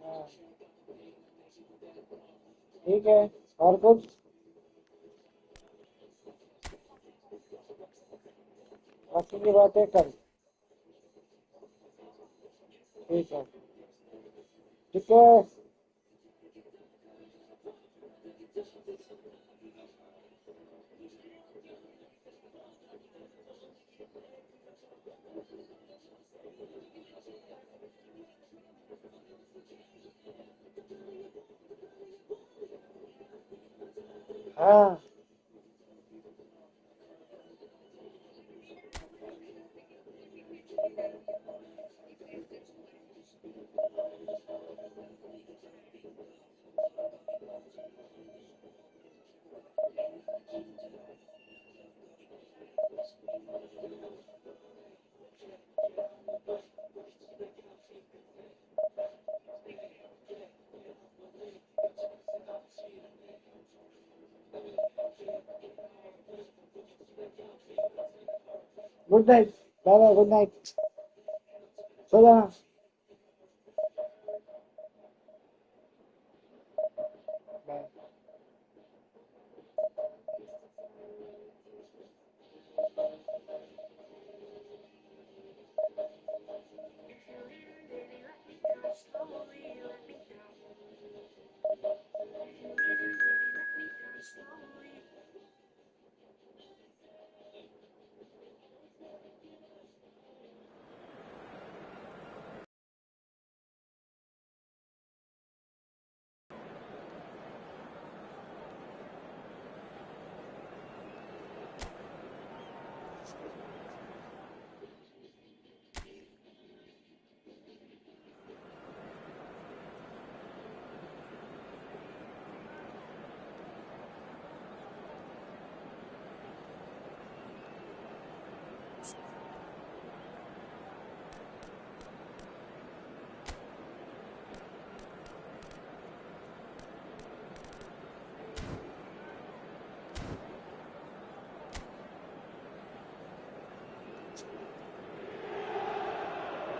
हाँ, ठीक है। और कुछ बाकी की बातें कर। ठीक है, ठीक है। हाँ, good night. Bye bye, good night. सो जाना। Bye.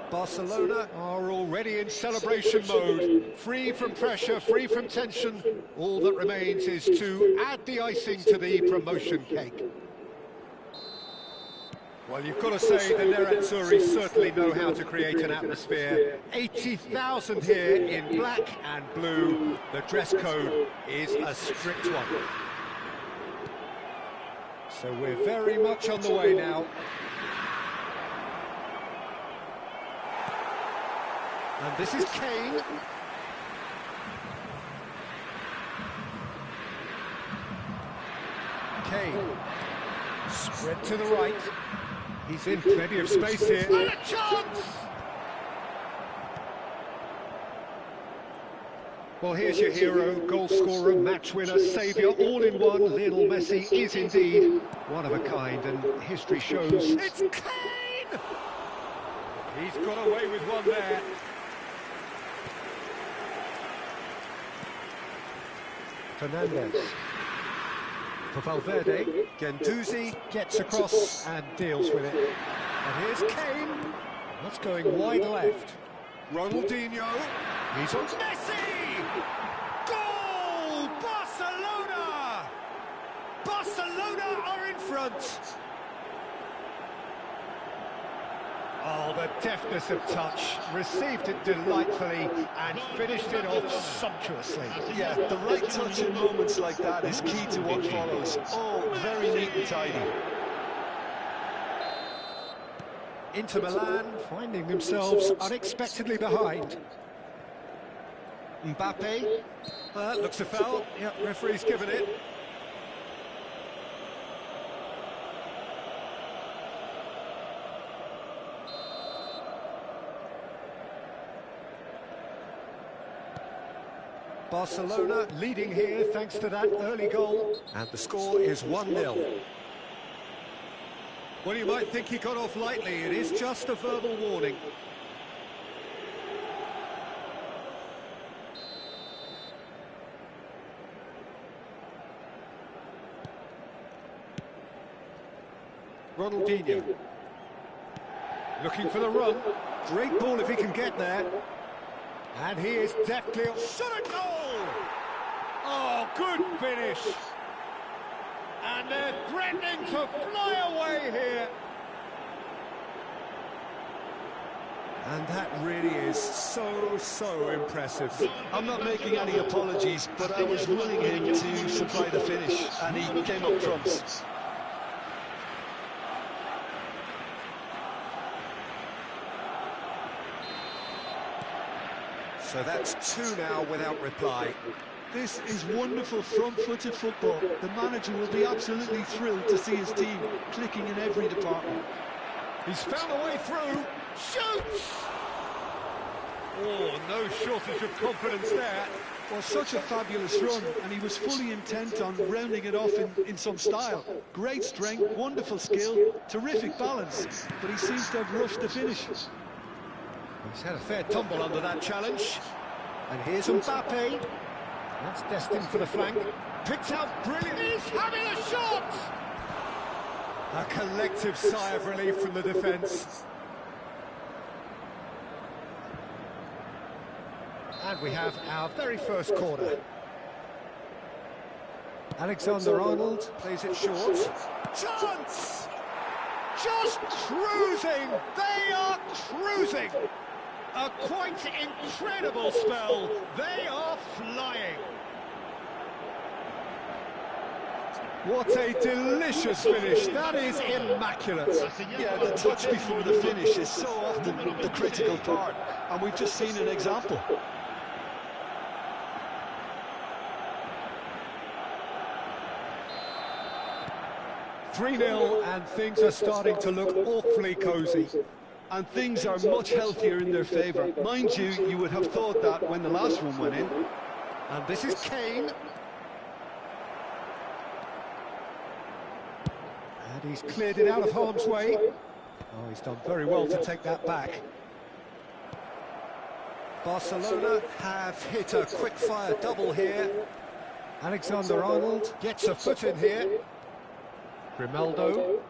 Barcelona are already in celebration mode, free from pressure, free from tension. All that remains is to add the icing to the promotion cake. Well, you've got to say the Nerazzurri certainly know how to create an atmosphere. 80,000 here in black and blue. The dress code is a strict one. So we're very much on the way now. And this is Kane. Kane. Spread to the right. He's in plenty of space here. And a chance! Well, here's your hero, goal scorer, match winner, saviour, all in one. Lionel Messi is indeed one of a kind, and history shows. It's Kane! He's got away with one there. Fernandez. For Valverde, Guendouzi gets across and deals with it. And here's Kane. That's going wide left. Ronaldinho. He's on Messi! Goal! Barcelona! Barcelona are in front. Oh, the deftness of touch, received it delightfully and finished it off sumptuously. Yeah, the right touch in moments like that is key to what follows. Oh, very neat and tidy. Inter Milan finding themselves unexpectedly behind. Mbappe, looks a foul. Yeah, referee's given it. Barcelona leading here thanks to that early goal, and the score is 1-0. Well, you might think he got off lightly. It is just a verbal warning. Ronaldinho looking for the run. Great ball if he can get there. And he is deftly shot at goal! Oh, good finish! And they're threatening to fly away here. And that really is so impressive. I'm not making any apologies, but I was willing him to supply the finish, and he came up trumps. So that's 2 now without reply. This is wonderful front-footed football. The manager will be absolutely thrilled to see his team clicking in every department. He's found a way through. Shoots! Oh, no shortage of confidence there. Well, such a fabulous run, and he was fully intent on rounding it off in some style. Great strength, wonderful skill, terrific balance, but he seems to have rushed the finish. He's had a fair tumble under that challenge. And here's Mbappe. That's destined for the flank. Picked out brilliantly. He's having a shot! A collective sigh of relief from the defence. And we have our very first corner. Alexander-Arnold plays it short. Chance! Just cruising! They are cruising! A quite incredible spell. They are flying. What a delicious finish. That is immaculate. Yeah, the touch before the finish is so often the critical part, and we've just seen an example. (3-0) and things are starting to look awfully cosy. And things are much healthier in their favour. Mind you, you would have thought that when the last one went in. And this is Kane. And he's cleared it out of harm's way. Oh, he's done very well to take that back. Barcelona have hit a quick-fire double here. Alexander-Arnold gets a foot in here. Grimaldo.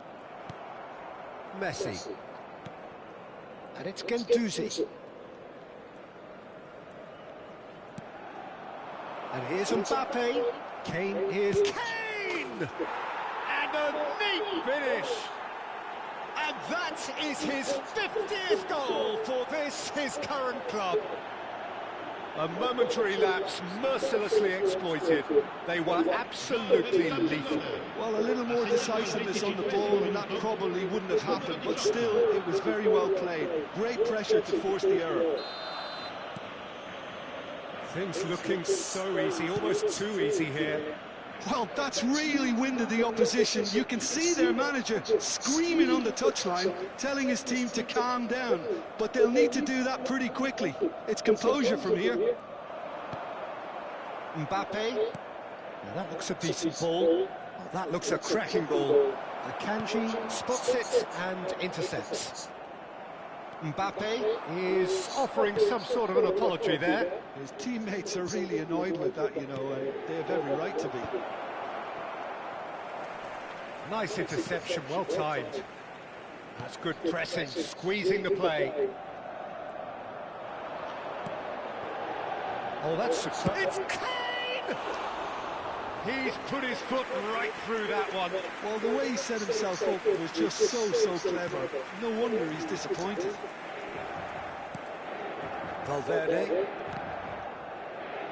Messi. And it's Guendouzi. And here's Mbappe. Kane, here's Kane! And a neat finish! And that is his 50th goal for this, his current club. A momentary lapse mercilessly exploited. They were absolutely lethal. Well, a little more decisiveness on the ball and that probably wouldn't have happened, but still, it was very well played. Great pressure to force the error. Things looking so easy, almost too easy here. Well, that's really winded the opposition. You can see their manager screaming on the touchline, telling his team to calm down. But they'll need to do that pretty quickly. It's composure from here. Mbappe. Now that looks a decent ball. Oh, that looks a cracking ball. Akanji spots it and intercepts. Mbappe is offering some sort of an apology there. His teammates are really annoyed with that, you know, and they have every right to be. Nice interception, well timed. That's good pressing, squeezing the play. Oh, that's superb. It's Kane! He's put his foot right through that one. Well, the way he set himself up was just so clever. No wonder he's disappointed. Valverde.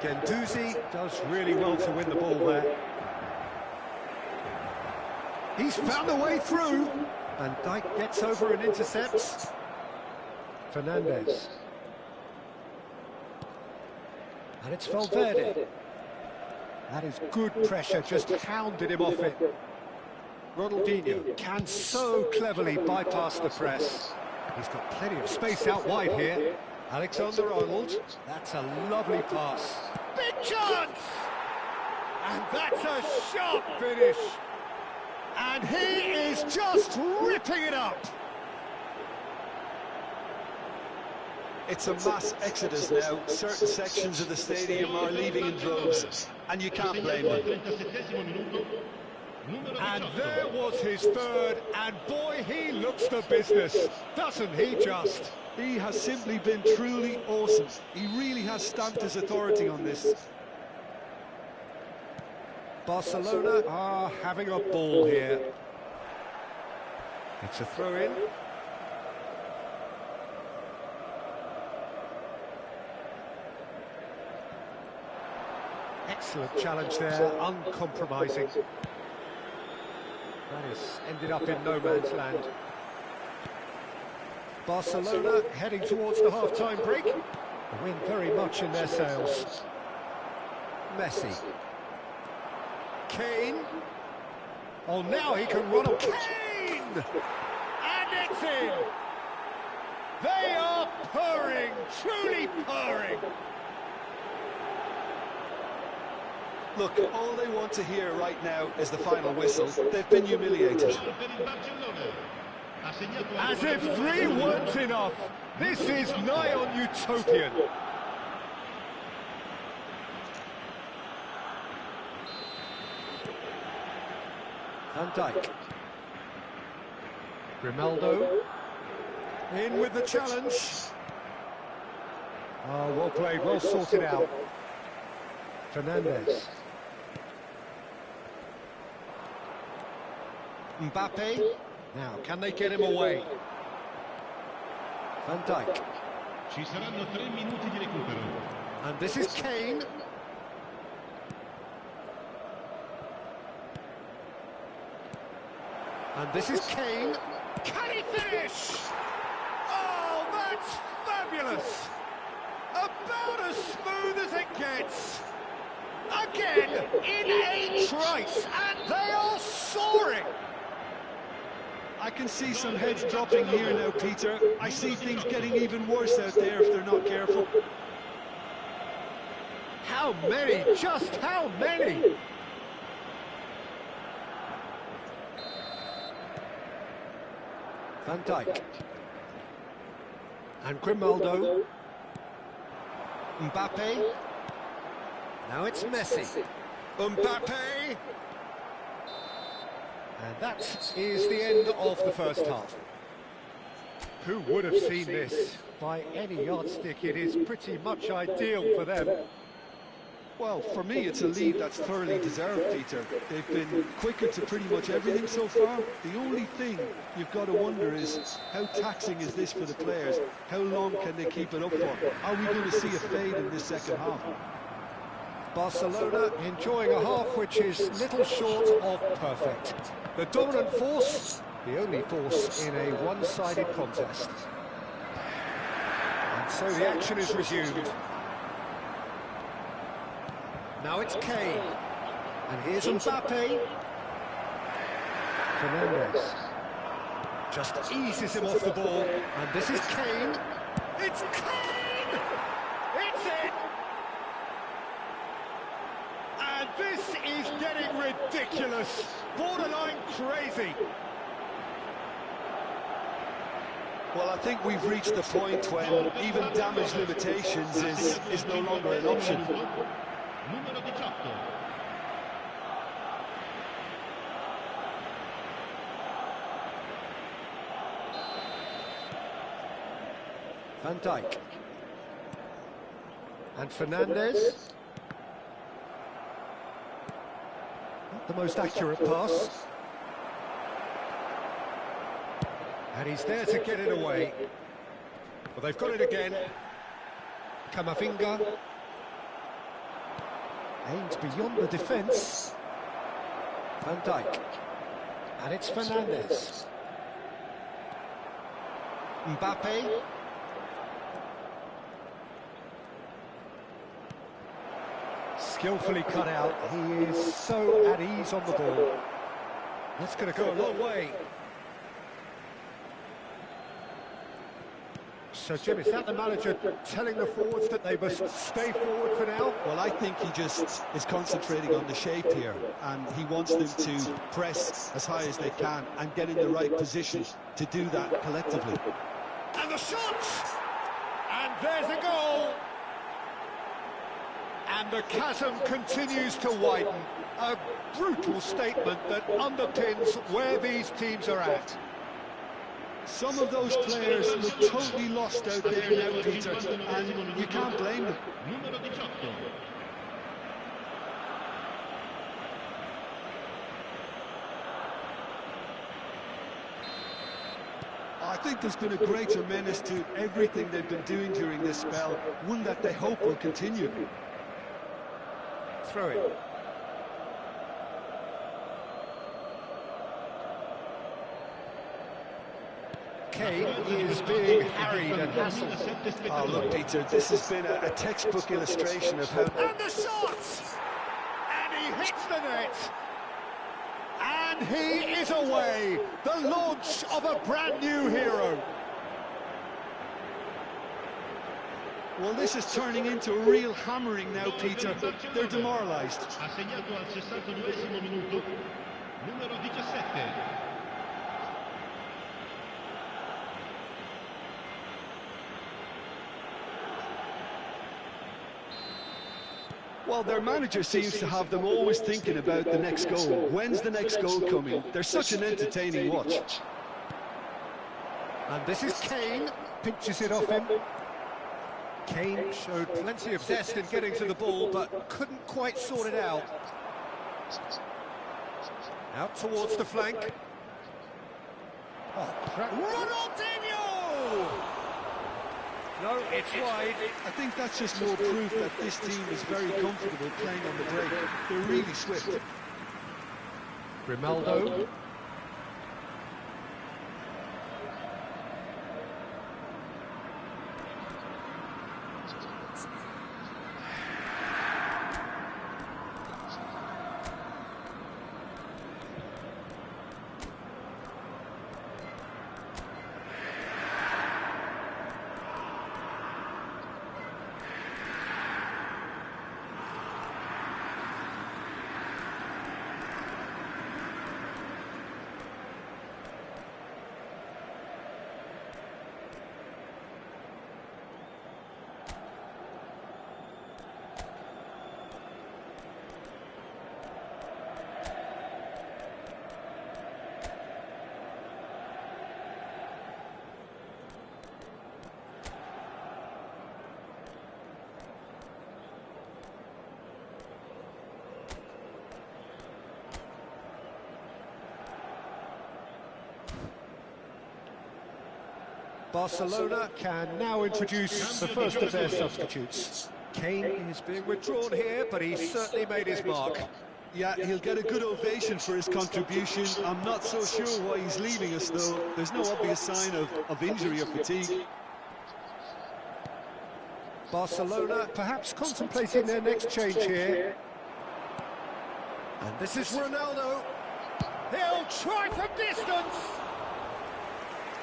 Guendouzi does really well to win the ball there. He's found a way through. Van Dijk gets over and intercepts. Fernandez. And it's Valverde. That is good pressure, just hounded him off it. Ronaldinho can so cleverly bypass the press. He's got plenty of space out wide here. Alexander-Arnold, that's a lovely pass. Big chance! And that's a sharp finish. And he is just ripping it up. It's a mass exodus now. Certain sections of the stadium are leaving in droves, and you can't blame them. And there was his third, and boy, he looks the business, doesn't he just? He has simply been truly awesome. He really has stamped his authority on this. Barcelona are having a ball here. It's a throw-in. Excellent challenge there, uncompromising. That has ended up in no man's land. Barcelona heading towards the half-time break. The wind very much in their sails. Messi. Kane. Oh, now he can run on. Kane! And it's in! They are purring, truly purring. Look, all they want to hear right now is the final whistle. They've been humiliated. As if 3 weren't enough, this is nigh on utopian. Van Dijk. Grimaldo. In with the challenge. Oh, well played, well sorted out. Fernandes. Mbappe. Now, can they get him away? Van Dijk. Ci saranno 3 minuti di recupero. And this is Kane. And this is Kane. Can he finish? Oh, that's fabulous! About as smooth as it gets. Again, in a trice, and they are soaring. I can see some heads dropping here now, Peter. I see things getting even worse out there if they're not careful. How many? Just how many? Van Dijk. And Grimaldo. Mbappe. Now it's Messi. Mbappe. And that is the end of the first half. Who would have seen this? By any yardstick, it is pretty much ideal for them. Well, for me, it's a lead that's thoroughly deserved, Peter. They've been quicker to pretty much everything so far. The only thing you've got to wonder is, how taxing is this for the players? How long can they keep it up for? Are we going to see a fade in this second half? Barcelona enjoying a half which is little short of perfect. The dominant force, the only force in a one-sided contest. And so the action is resumed. Now it's Kane. And here's Mbappe. Fernandes. Just eases him off the ball. And this is Kane. It's Kane! It's in! And this is getting ridiculous. Borderline crazy. Well, I think we've reached the point when even damage limitations is no longer an option. Numero 18. Van Dijk. And Fernandes. Not the most accurate pass. And he's there to get it away. Well, they've got it again. Camavinga. Aims beyond the defence. Van Dijk. And it's Fernandes. Mbappe. Skillfully cut out. He is so at ease on the ball. That's going to go a long way. So, Jim, is that the manager telling the forwards that they must stay forward for now? Well, I think he just is concentrating on the shape here, and he wants them to press as high as they can and get in the right position to do that collectively. And the shot! And there's a goal! And the chasm continues to widen. A brutal statement that underpins where these teams are at. Some of those players look totally lost out there now, Peter, and you can't blame them. Numero 18. I think there's been a greater menace to everything they've been doing during this spell, one that they hope will continue. Throw it. Kane is being harried and hassled. Oh, look, Peter, this has been a textbook illustration of how... And the shot! And he hits the net! And he is away! The launch of a brand new hero! Well, this is turning into a real hammering now, Peter. They're demoralised. Ha segnato al 62esimo minuto. Numero 17. Well, their manager seems to have them always thinking about the next goal. When's the next goal coming? They're such an entertaining watch. And this is Kane, pinches it off him. Kane showed plenty of zest in getting to the ball, but couldn't quite sort it out. Out towards the flank. Oh, Ronaldinho! No, it's wide. I think that's just more proof that this team is very comfortable playing on the break. They're really swift. Grimaldo. Barcelona can now introduce the first of their substitutes. Kane is being withdrawn here, but he certainly made his mark. Yeah, he'll get a good ovation for his contribution. I'm not so sure why he's leaving us, though. There's no obvious sign of injury or fatigue. Barcelona perhaps contemplating their next change here. And this is Ronaldo. He'll try from distance.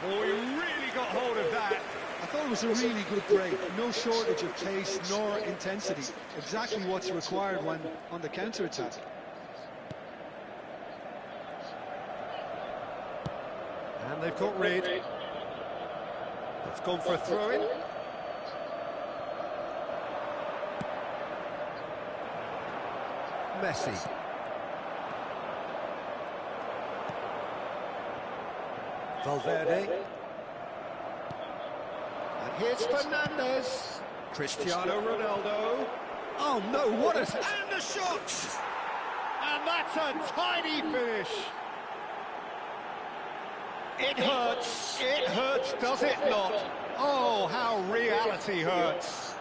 Oh, he really got hold of that. I thought it was a really good break. No shortage of pace nor intensity. Exactly what's required when on the counter-attack. And they've got rid. It's gone for a throw-in. Messi. Valverde. And here's Fernandez. Cristiano Ronaldo. Oh no, what a... And the shot! And that's a tiny finish. It hurts, does it not? Oh, how reality hurts.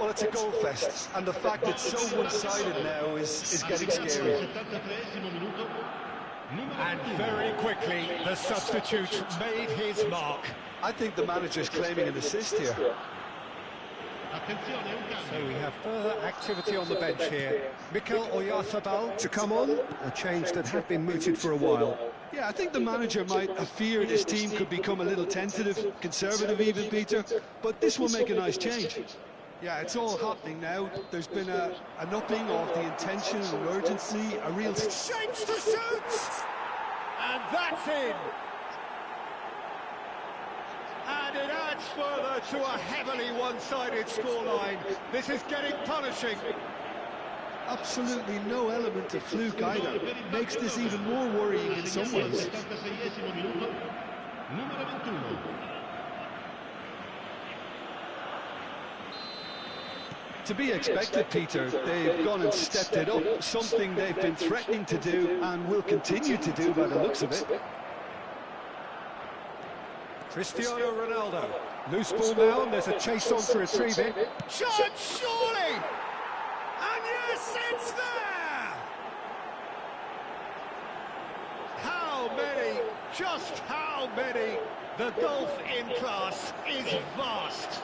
Well, it's a goal fest, and the fact it's so one-sided now is getting scary. And very quickly, the substitute made his mark. I think the manager's claiming an assist here. So we have further activity on the bench here. Mikel Oyarzabal to come on, a change that had been mooted for a while. Yeah, I think the manager might have feared his team could become a little tentative, conservative even, Peter, but this will make a nice change. Yeah, it's all happening now. There's been an upping of the intention and urgency, a real... Shapes to shoot! And that's in! And it adds further to a heavily one-sided scoreline. This is getting punishing. Absolutely no element of fluke either. Makes this even more worrying in some ways. Numero 21. To be expected, Peter. They've gone and stepped it up, something they've been threatening to do and will continue to do by the looks of it. Cristiano Ronaldo. Loose ball now, and there's a chase on to retrieve it. Shot, surely! And yes, it's there! How many? Just how many? The gulf in class is vast.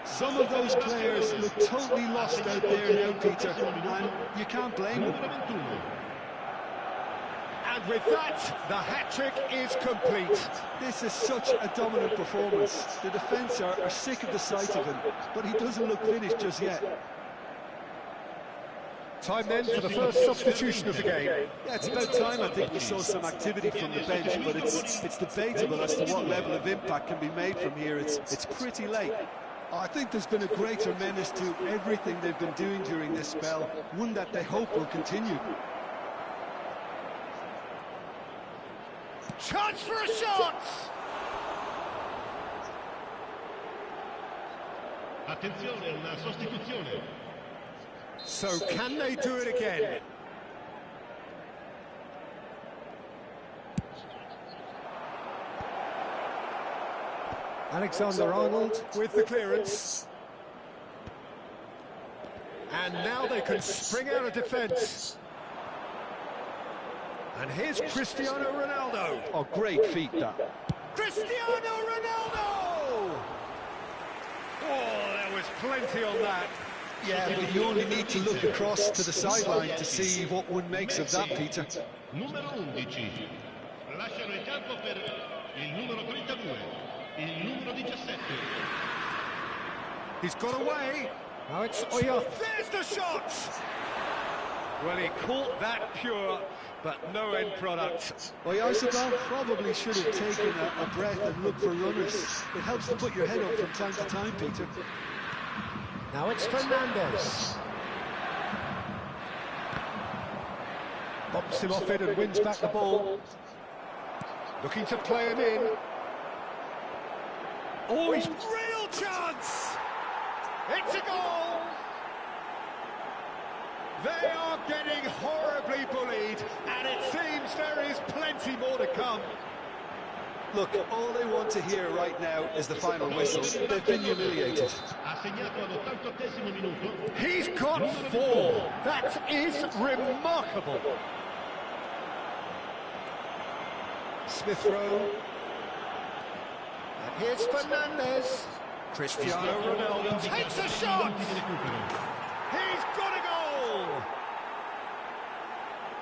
Some of those players look totally lost out there now, Peter, and you can't blame them. And with that, the hat-trick is complete. This is such a dominant performance. The defence are sick of the sight of him, but he doesn't look finished just yet. Time then for the first substitution of the game. Yeah, it's about time I think we saw some activity from the bench, but it's debatable as to what level of impact can be made from here. It's pretty late. I think there's been a greater menace to everything they've been doing during this spell, one that they hope will continue. Chance for a shot! Attenzione, una sostituzione. So can they do it again? Alexander-Arnold with the clearance. And now they can spring out of defence. And here's Cristiano Ronaldo. Oh, great feat, that. Cristiano Ronaldo! Oh, there was plenty on that. Yeah, but you only need to look across to the sideline to see what one makes of that, Peter. Numero 11. Lasciano il campo per il numero 32. Il numero 17. He's got away. Now it's Oya. There's the shot! Well, he caught that pure, but no end product. Oyarzabal probably should have taken a breath and looked for runners. It helps to put your head up from time to time, Peter. Now it's Fernandez. Bumps him off it and wins back the ball. Looking to play him in. Oh, he's real chance! It's a goal! They are getting horribly bullied, and it seems there is plenty more to come. Look, all they want to hear right now is the final whistle. They've been humiliated. Ha segnato all'88esimo minuto. He's got 4. That is remarkable. Smith Rowe. And here's Fernandez. Cristiano Ronaldo takes a shot. He's got a goal.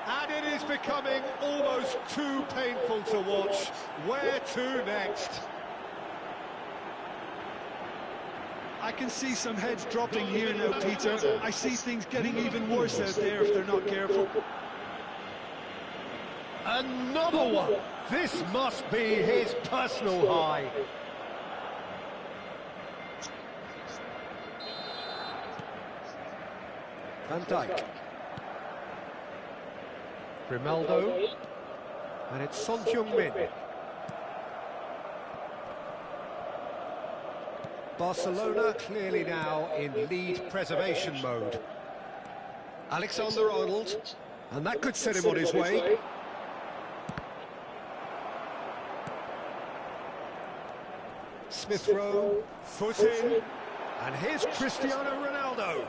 And it is becoming almost too painful to watch. Where to next? I can see some heads dropping here now, Peter. I see things getting even worse out there if they're not careful. Another one. This must be his personal high. Van Dijk. Grimaldo. And it's Son Heung-min. Barcelona clearly now in lead preservation mode. Alexander-Arnold. And that could set him on his way. Smith Rowe, foot in, and here's Cristiano Ronaldo.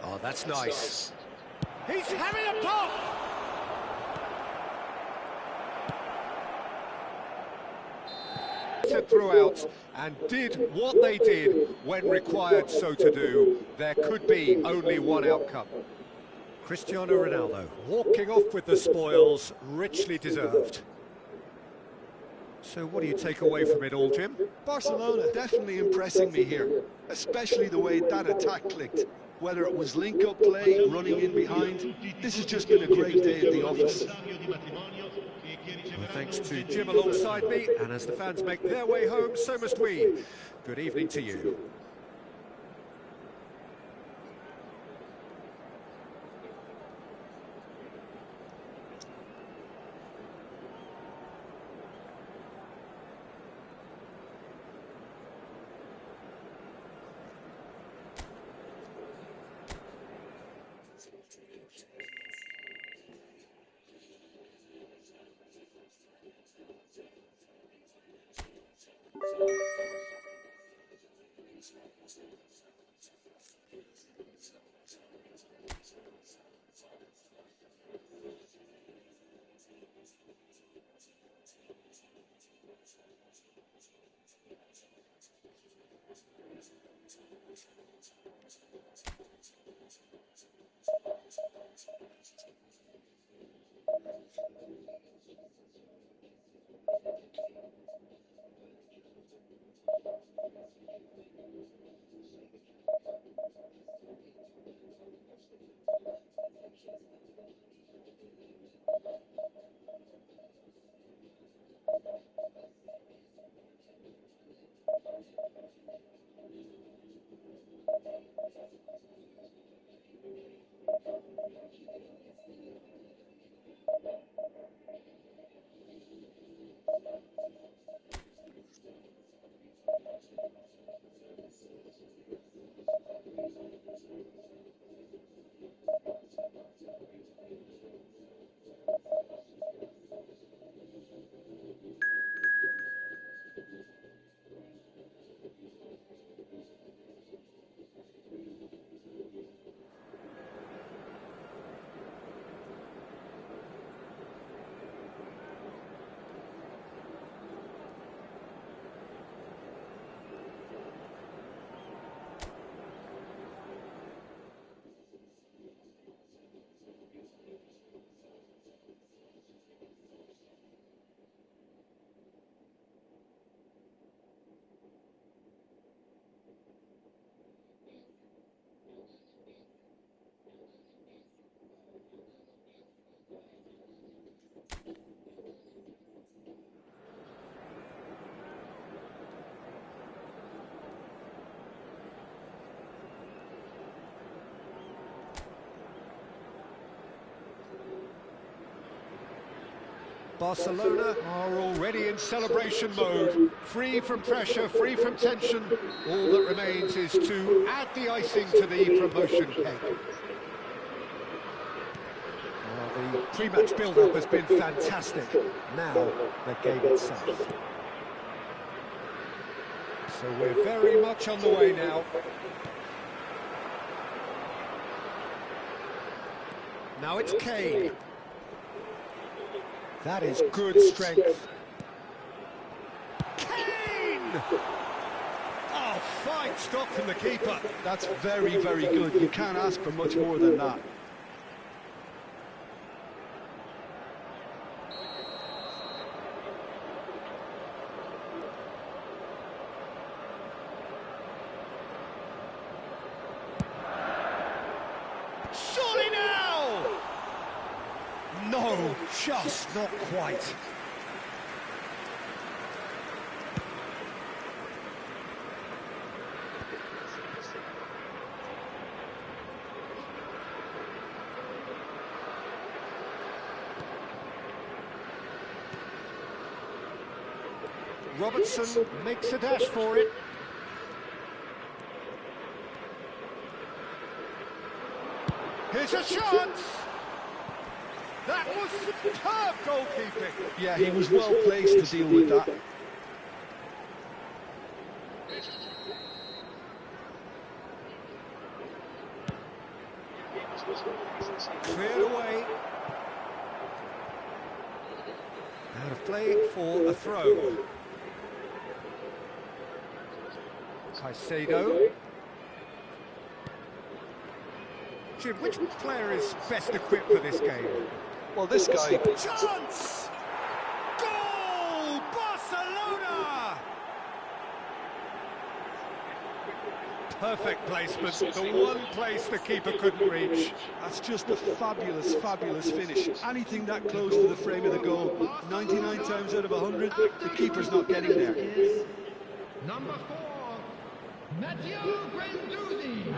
Oh, that's nice. He's having a pop! Throughout and did what they did when required so to do. There could be only one outcome. Cristiano Ronaldo walking off with the spoils, richly deserved. So what do you take away from it all, Jim? Barcelona definitely impressing me here, especially the way that attack clicked. Whether it was link-up play, running in behind, this has just been a great day at the office. Well, thanks to Jim alongside me, and as the fans make their way home, so must we. Good evening to you. Barcelona are already in celebration mode, free from pressure, free from tension. All that remains is to add the icing to the promotion cake. Well, the pre-match build-up has been fantastic. Now, the game itself. So we're very much on the way now. Now it's Kane. That is good strength. Kane! Oh, fine stop from the keeper. That's very, very good. You can't ask for much more than that. Surely now! No, just not quite. Robertson makes a dash for it. Here's a chance! That was superb goalkeeping. Yeah, he was well placed to deal with that. Cleared away. Out of play for a throw. Caicedo. Jim, which player is best equipped for this game? Well, this guy... Chance! Goal! Barcelona! Perfect placement, the one place the keeper couldn't reach. That's just a fabulous, fabulous finish. Anything that close to the frame of the goal, 99 times out of 100, the keeper's not getting there. Number 4, Matteo Guendouzi.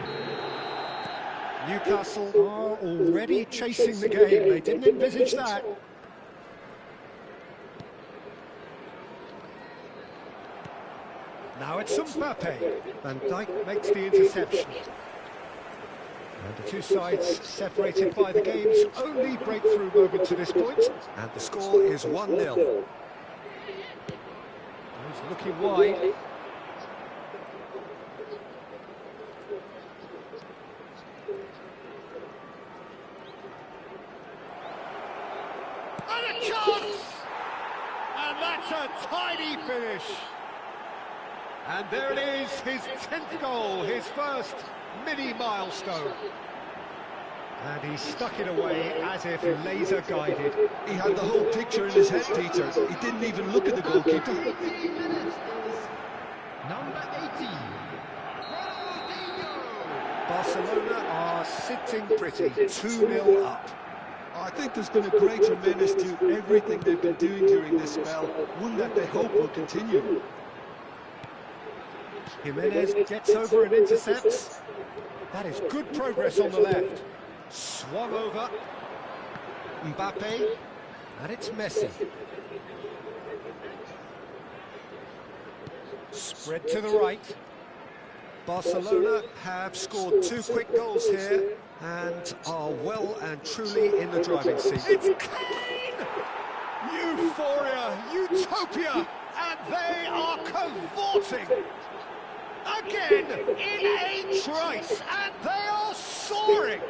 Newcastle are already chasing the game. They didn't envisage that. Now it's Mbappe. Van Dijk makes the interception. And the two sides separated by the game's only breakthrough moment to this point. And the score is 1-0. Those looking wide. And a chance! And that's a tidy finish. And there it is, his 10th goal, his first mini milestone. And he stuck it away as if laser-guided. He had the whole picture in his head, Peter. He didn't even look at the goalkeeper. Number 18. Barcelona are sitting pretty, 2-0 up. I think there's been a great tremendous to everything they've been doing during this spell, one that they hope will continue. Jimenez gets over and intercepts. That is good progress on the left. Swung over. Mbappe. And it's Messi. Spread to the right. Barcelona have scored 2 quick goals here and are well and truly in the driving seat. It's Kane! Euphoria, utopia, and they are cavorting. Again, in a trice, and they are soaring.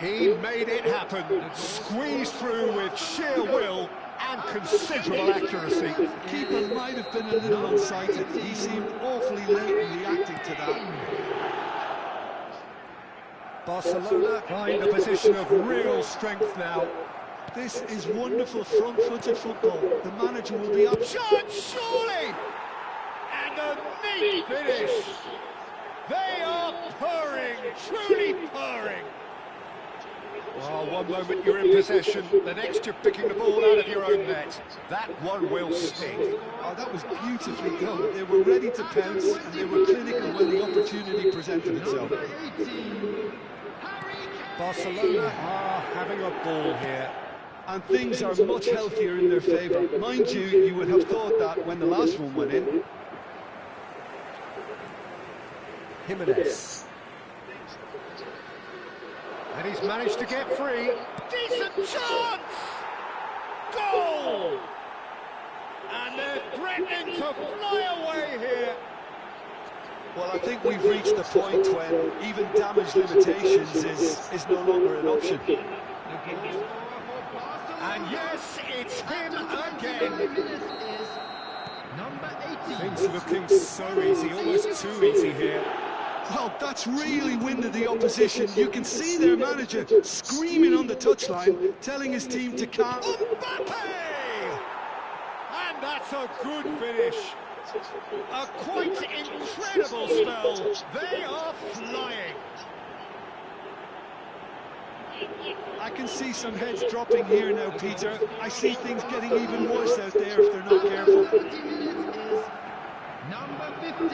He made it happen, squeezed through with sheer will and considerable accuracy. The keeper might have been a little unsighted. He seemed awfully late in reacting to that. Barcelona find a position of real strength now. This is wonderful front-footed football. The manager will be up. Shot, surely! And a neat finish. They are purring, truly purring. Well, one moment you're in possession, the next you're picking the ball out of your own net. That one will sting. Oh, that was beautifully done. They were ready to pounce, and they were clinical when the opportunity presented itself. Barcelona are having a ball here. And things are much healthier in their favour. Mind you, you would have thought that when the last one went in. Jimenez. And he's managed to get free. Decent chance! Goal! And they're threatening to fly away here. Well, I think we've reached the point when even damage limitations is no longer an option. And yes, it's him again. Things looking so easy, almost too easy here. Well, that's really winded the opposition. You can see their manager screaming on the touchline, telling his team to calm. Mbappe! And that's a good finish. A quite incredible spell. They are flying. I can see some heads dropping here now, Peter. I see things getting even worse out there if they're not careful. Number 15.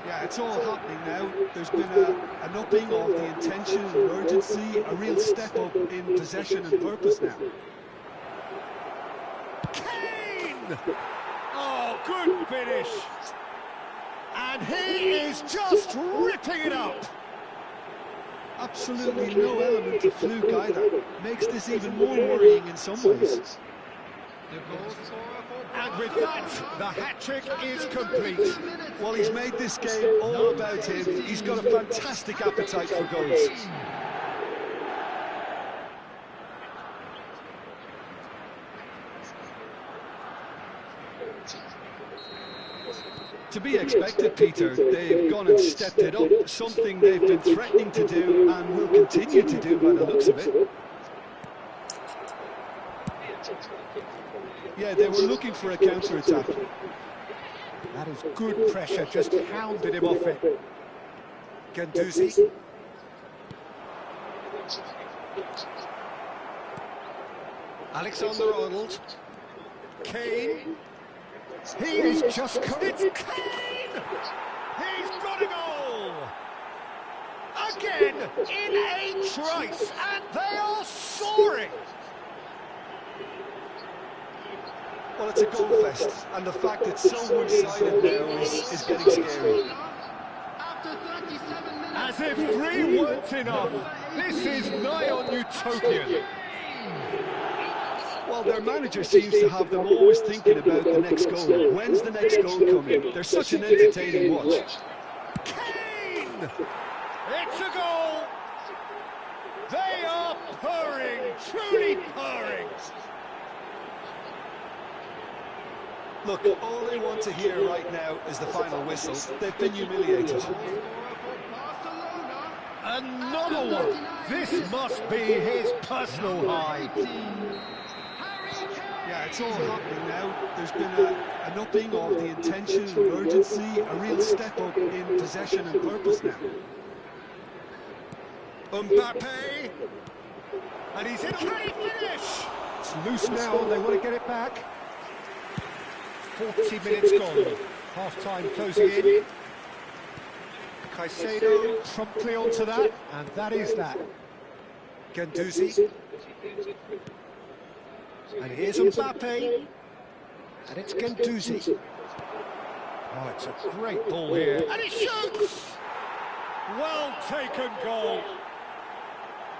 Yeah, it's all happening now. There's been an upping of the intention and urgency, a real step up in possession and purpose now. Kane! Oh, good finish. And he is just ripping it up. Absolutely no element of fluke either. Makes this even more worrying in some ways. And with that, the hat-trick is complete. Well, he's made this game all about him. He's got a fantastic appetite for goals. To be expected, Peter. They've gone and stepped it up, something they've been threatening to do and will continue to do by the looks of it. Yeah, they were looking for a counter-attack. That is good pressure, just hounded him off it. Guendouzi. Alexander-Arnold. Kane. He is just... It's Kane! He's got a goal! Again, in a trice, and they are soaring! Well, it's a goal fest, and the fact it's so one-sided now is getting scary. As if 3 weren't enough. This is nigh on utopian. Well, their manager seems to have them always thinking about the next goal. When's the next goal coming? They're such an entertaining watch. Kane! It's a goal! They are purring, truly purring. Look, all they want to hear right now is the final whistle. They've been humiliated. Another one! This must be his personal high. Yeah, it's all happening now. There's been an upping of the intention and urgency, a real step up in possession and purpose now. Mbappe! And he's in. Can he finish? It's loose now, and they want to get it back. 40 minutes gone. Half-time closing in. Caicedo promptly onto that, and that is that. Guendouzi. And here's Mbappe. And it's Guendouzi. Oh, it's a great ball here. And he shoots! Well taken goal.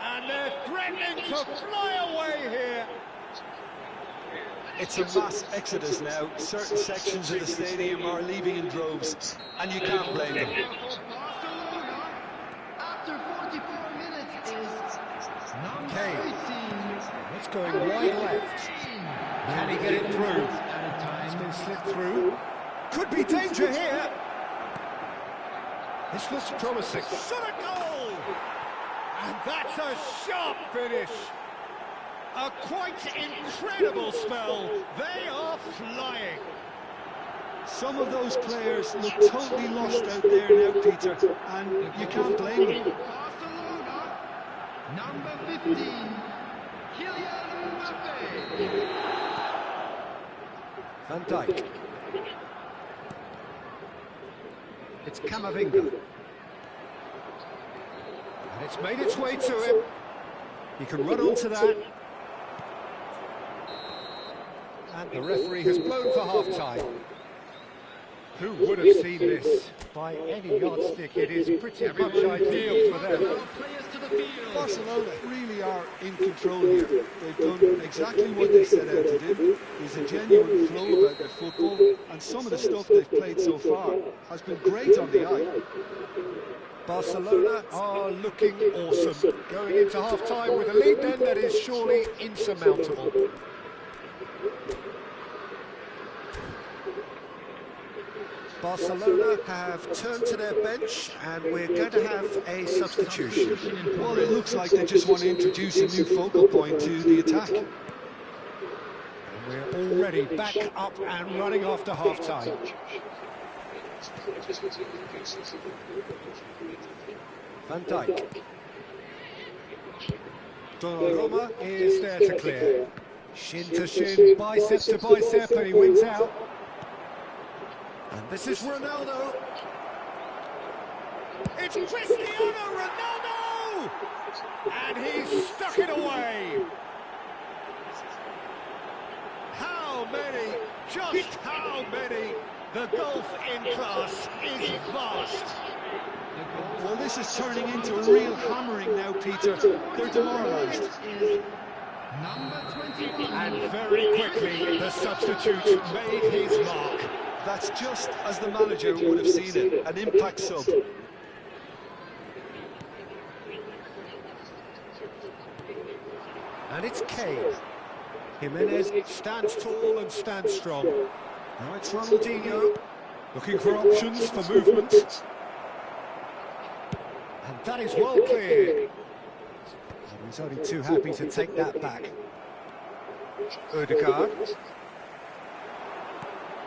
And they're threatening to fly away here. It's a mass exodus now. Certain sections of the stadium are leaving in droves, and you can't blame them. After 44 minutes is number Kane. 18. It's going wide left. Can he get it through? It's been slipped through. Could be danger here. This looks promising. Shot a goal! And that's a sharp finish. A quite incredible spell. They are flying. Some of those players look totally lost out there now, Peter, and you can't blame them. Barcelona, number 15, Kylian Mbappe. Van Dijk. It's Camavinga. And it's made its way to him. He can run onto that. And the referee has blown for half-time. Who would have seen this? By any yardstick, it is pretty much ideal for them. Barcelona really are in control here. They've done exactly what they set out to do. There's a genuine flow about their football, and some of the stuff they've played so far has been great on the eye. Barcelona are looking awesome. Going into half-time with a lead then that is surely insurmountable. Barcelona have turned to their bench, and we're going to have a substitution. Well, it looks like they just want to introduce a new focal point to the attack. And we're already back up and running after half-time. Van Dijk. Donnarumma is there to clear. Shin to shin, bicep to bicep, and he wins out. And this is Ronaldo. It's Cristiano Ronaldo! And he's stuck it away. How many? Just how many? The gulf in class is vast. Well, this is turning into a real hammering now, Peter. They're demoralised. Number 21. And very quickly, the substitute made his mark. That's just as the manager would have seen it, an impact sub. And it's Kane. Jimenez stands tall and stands strong. Now it's Ronaldinho, looking for options for movement. And that is well cleared. And he's only too happy to take that back. Ødegaard.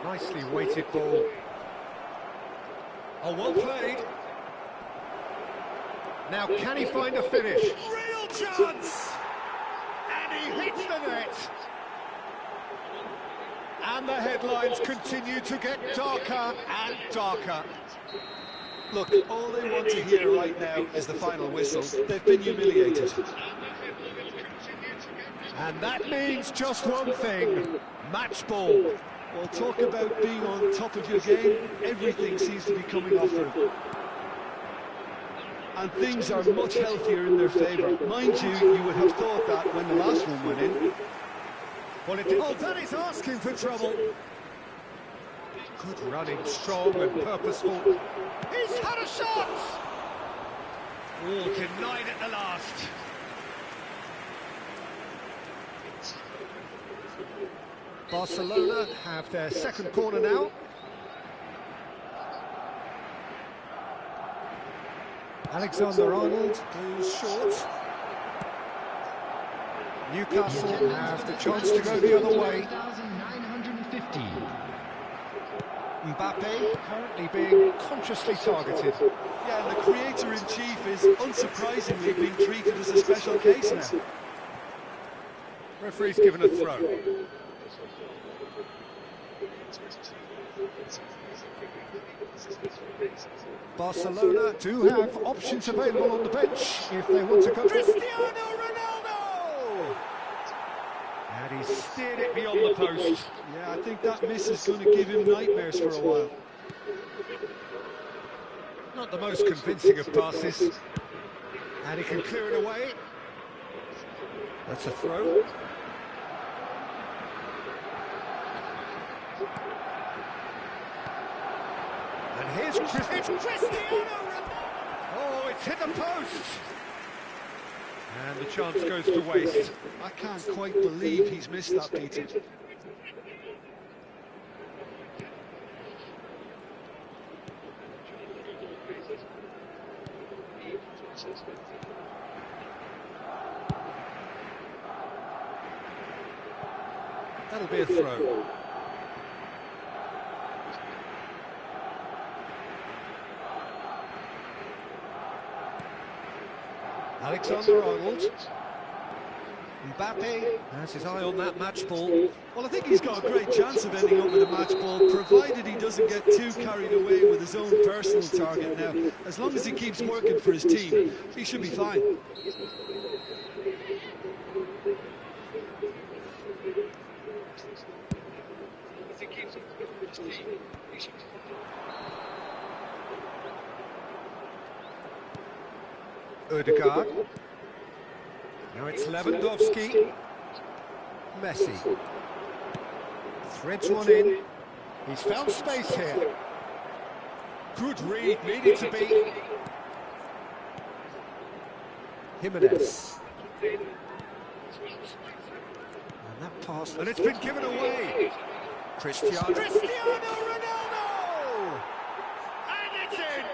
Nicely weighted ball. Oh, well played. Now can he find a finish? Real chance! And he hits the net. And the headlines continue to get darker and darker. Look, all they want to hear right now is the final whistle. They've been humiliated. And that means just one thing, match ball. Well, talk about being on top of your game. Everything seems to be coming off them. and things are much healthier in their favour. Mind you, you would have thought that when the last one went in. Well, oh, that is asking for trouble. Good running, strong and purposeful. He's had a shot! Oh, denied at the last. Barcelona have their second corner now. Alexander-Arnold goes short. Newcastle have the chance to go the other way. 1,950. Mbappe currently being consciously targeted. Yeah, and the creator-in-chief is unsurprisingly being treated as a special case now. Referee's given a throw. Barcelona do have options available on the bench if they want to go. Cristiano Ronaldo! And he steered it beyond the post. Yeah, I think that miss is going to give him nightmares for a while. Not the most convincing of passes. And he can clear it away. That's a throw. And here's Cristiano Ronaldo! Oh, it's hit the post! And the chance goes to waste. I can't quite believe he's missed that, Peter. That'll be a throw. Alexander-Arnold. Mbappe has his eye on that match ball. Well, I think he's got a great chance of ending up with a match ball, provided he doesn't get too carried away with his own personal target now. As long as he keeps working for his team, he should be fine. Ødegaard. Now it's Lewandowski. Messi. Threads one in. He's found space here. Good read, needed to be. Jimenez. And that pass, and it's been given away. Cristiano Ronaldo! And it's in!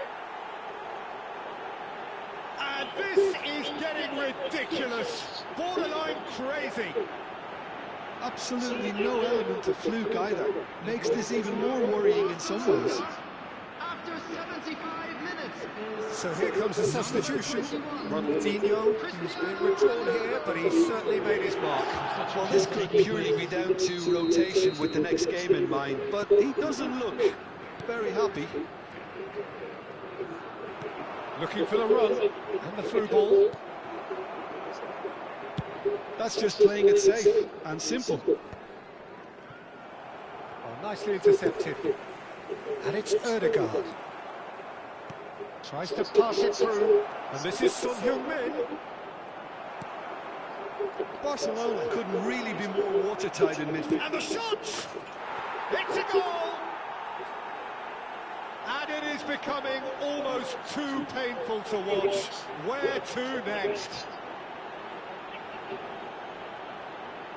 And this is getting ridiculous, borderline crazy. Absolutely no element of fluke either. Makes this even more worrying in some ways. After 75 minutes is... So here comes a substitution. Ronaldinho, who's been withdrawn here, but he's certainly made his mark. Well, this could purely be down to rotation with the next game in mind, but he doesn't look very happy. Looking for the run, and the through ball. That's just playing it safe and simple. Oh, nicely intercepted. And it's Ødegaard. Tries to pass it through, and this is Son Heung-min. Barcelona couldn't really be more watertight in midfield. And the shot! It's a goal! And it is becoming almost too painful to watch. Where to next?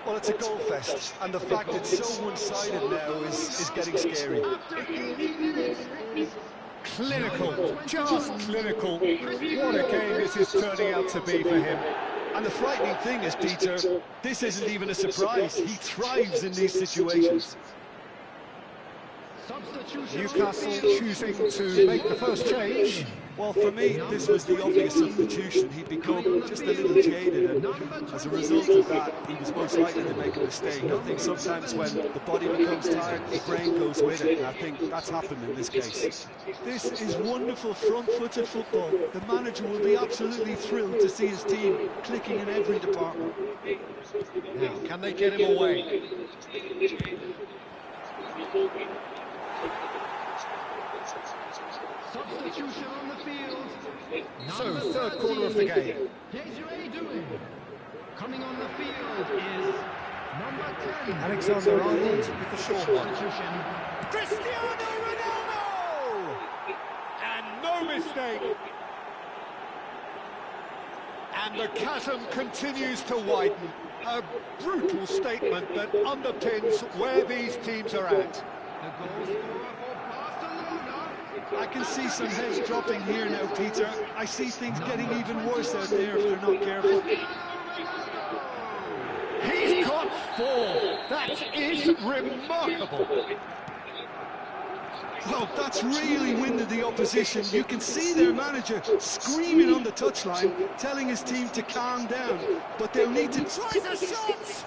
Well, it's a goal fest, and the fact it's so one-sided now is getting scary. After 80 minutes is... Clinical, just clinical. What a game this is turning out to be for him. And the frightening thing is, Peter, this isn't even a surprise. He thrives in these situations. Newcastle choosing to make the first change. Well, for me, this was the obvious substitution. He'd become just a little jaded, and as a result of that, he was most likely to make a mistake. I think sometimes when the body becomes tired, the brain goes with it, and I think that's happened in this case. This is wonderful front-footed football. The manager will be absolutely thrilled to see his team clicking in every department. Now, can they get him away? Substitution on the field. So, Number third 13. corner of the game. Desiree Doué. Coming on the field is number 10. Alexander-Arnold with the short one. Substitution. Cristiano Ronaldo! And no mistake. And the chasm continues to widen. A brutal statement that underpins where these teams are at. The goal scorer for Barcelona. I can see some heads dropping here now, Peter. I see things getting even worse out there if they're not careful. He's got 4. That is remarkable. Well, that's really winded the opposition. You can see their manager screaming on the touchline, telling his team to calm down. But they'll need to try the shots.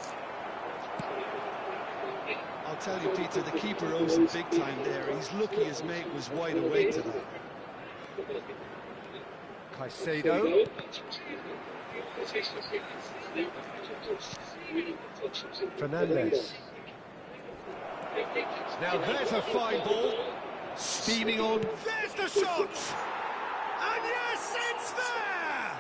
I'll tell you, Peter, the keeper owes him big time there. He's lucky his mate was wide awake to that. Caicedo. Fernandez. Now there's a fine ball. Steaming on. There's the shot! And yes, it's there!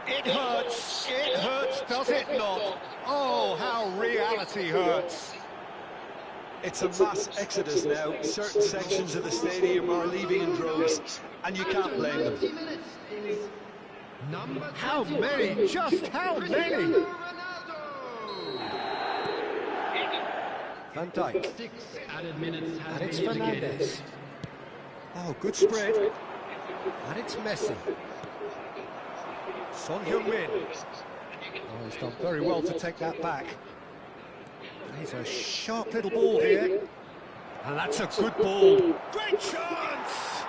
It hurts, does it not? Oh, how reality hurts. It's a mass exodus now. Certain sections of the stadium are leaving in droves, and you can't blame them. 90 minutes is number How 21. many? Just how many? Cristiano Ronaldo. Van Dijk. 6 added minutes has And it's been indicated. Fernandez. Oh, good spread. And it's Messi. Son Heung-min. Oh, he's done very well to take that back. He's a sharp little ball here. And that's a good ball. Great chance!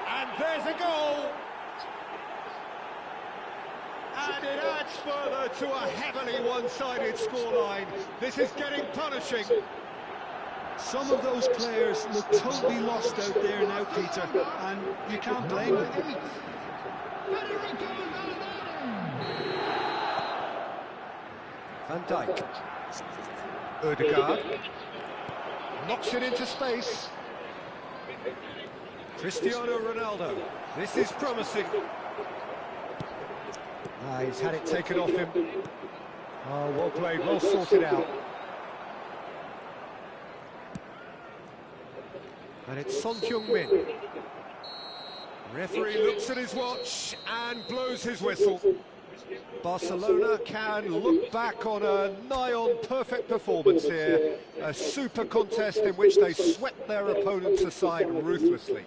And there's a goal! And it adds further to a heavily one-sided scoreline. This is getting punishing. Some of those players look totally lost out there now, Peter, and you can't blame them. Federico Valverde. Van Dijk. Ødegaard. Knocks it into space. Cristiano Ronaldo. This is promising. He's had it taken off him. Oh, well played, well sorted out. And it's Son Heung-min. Referee looks at his watch and blows his whistle. Barcelona can look back on a nigh-on perfect performance here. A super contest in which they swept their opponents aside ruthlessly.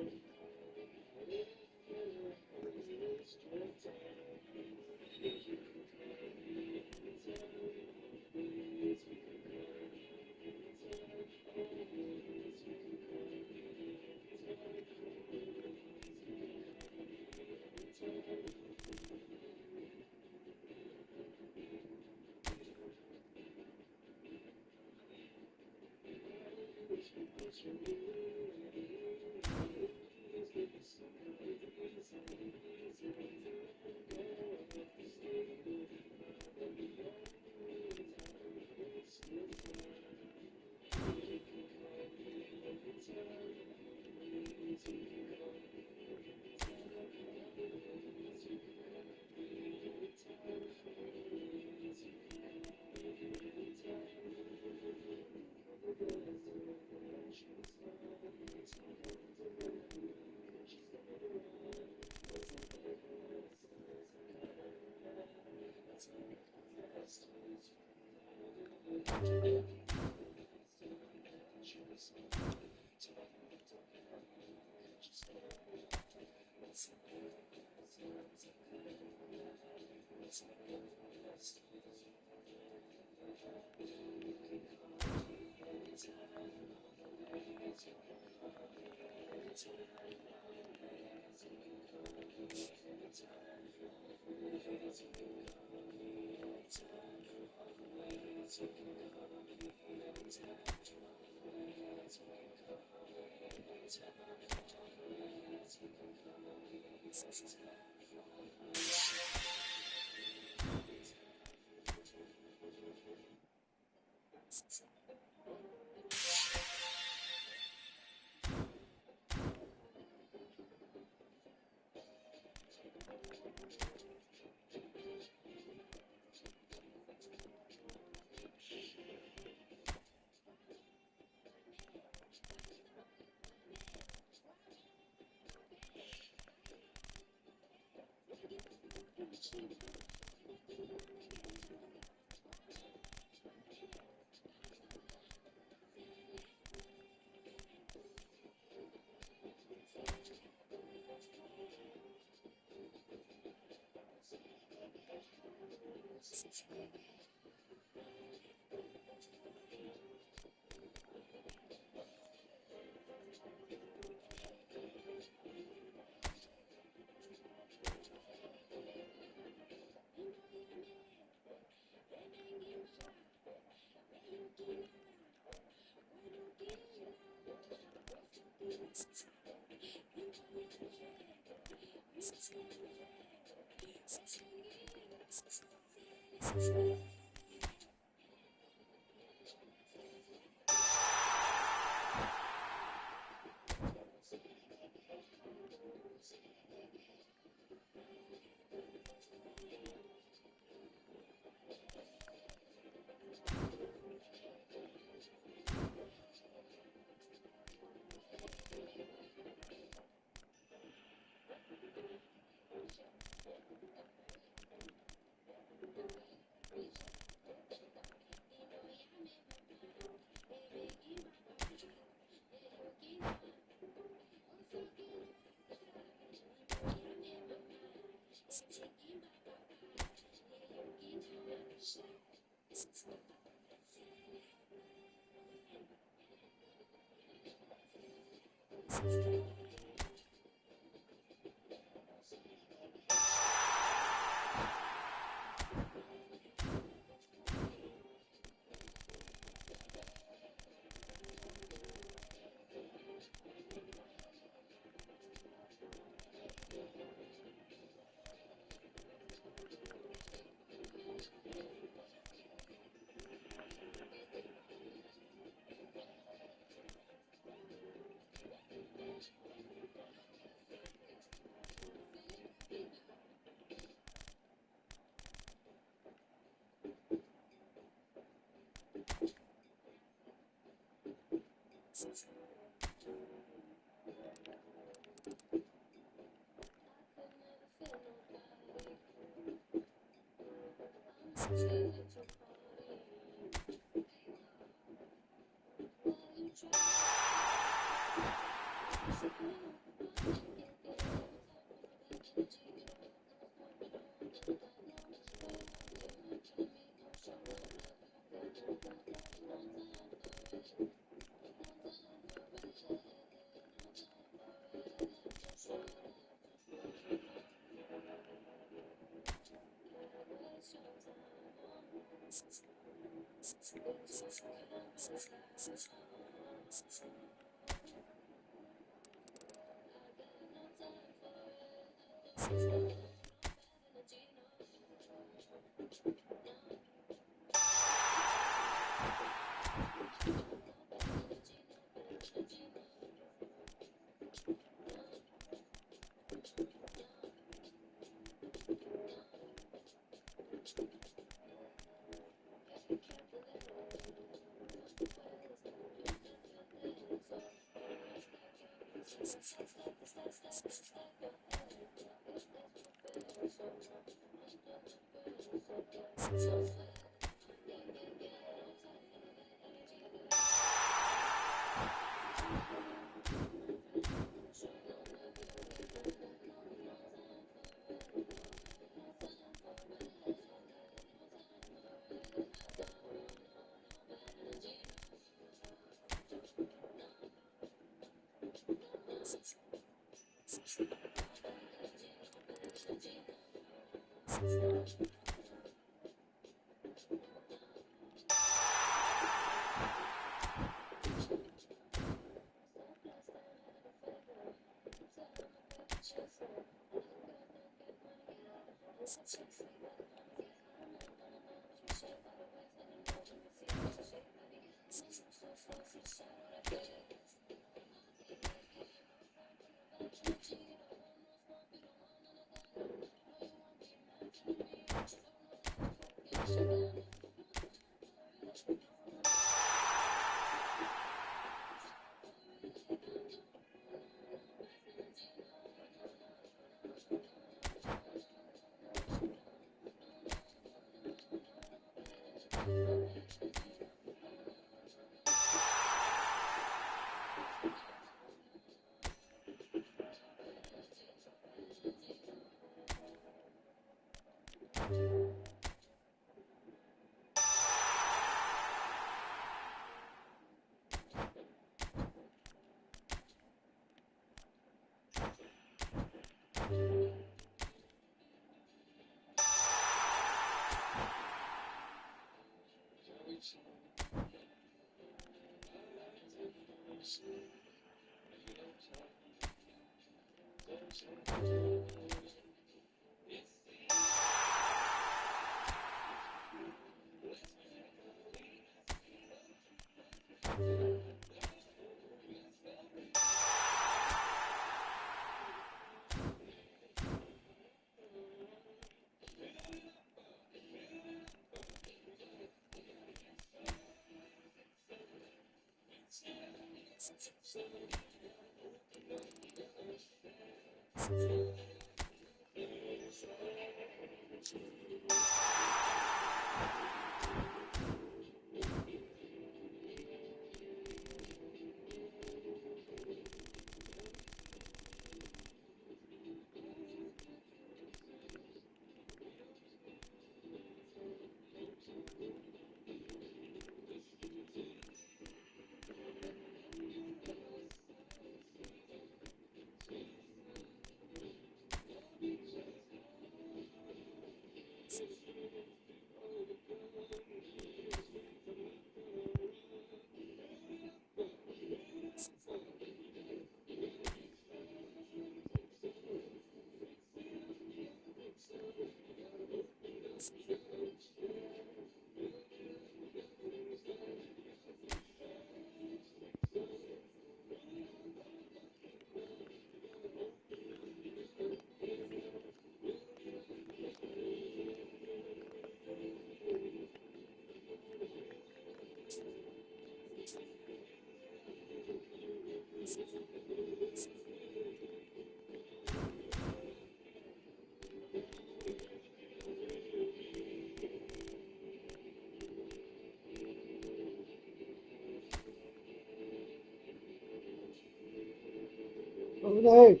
No.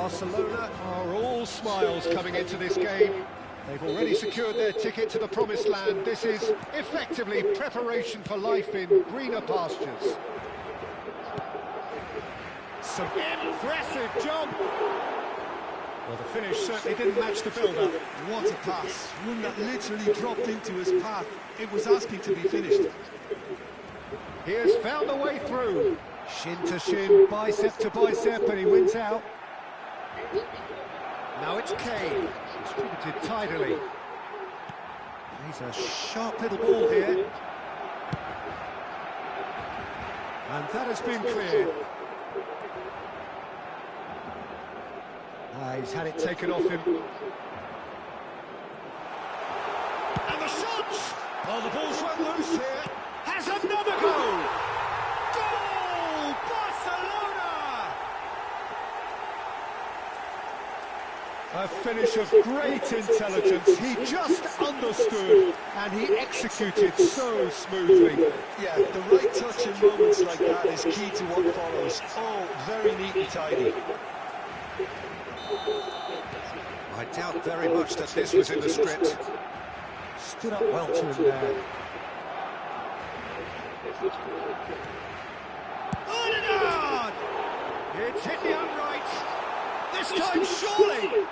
Barcelona are all smiles coming into this game. They've already secured their ticket to the promised land. This is effectively preparation for life in greener pastures. Some impressive jump. Well, the finish certainly didn't match the build-up. What a pass. One that literally dropped into his path. It was asking to be finished. He has found a way through. Shin to shin, bicep to bicep, and he wins out. Now it's Kane, distributed tidily. He's a sharp little ball here. And that has been cleared. He's had it taken off him. And the shot! Oh, the ball's run loose here. Has another goal! Goal! Barcelona! A finish of great intelligence. He just understood and he executed so smoothly. Yeah, the right touch in moments like that is key to what follows. Oh, very neat and tidy. I doubt very much that this was in the script. Stood up well to him there. Odegaard! It's hit the upright. This time, surely!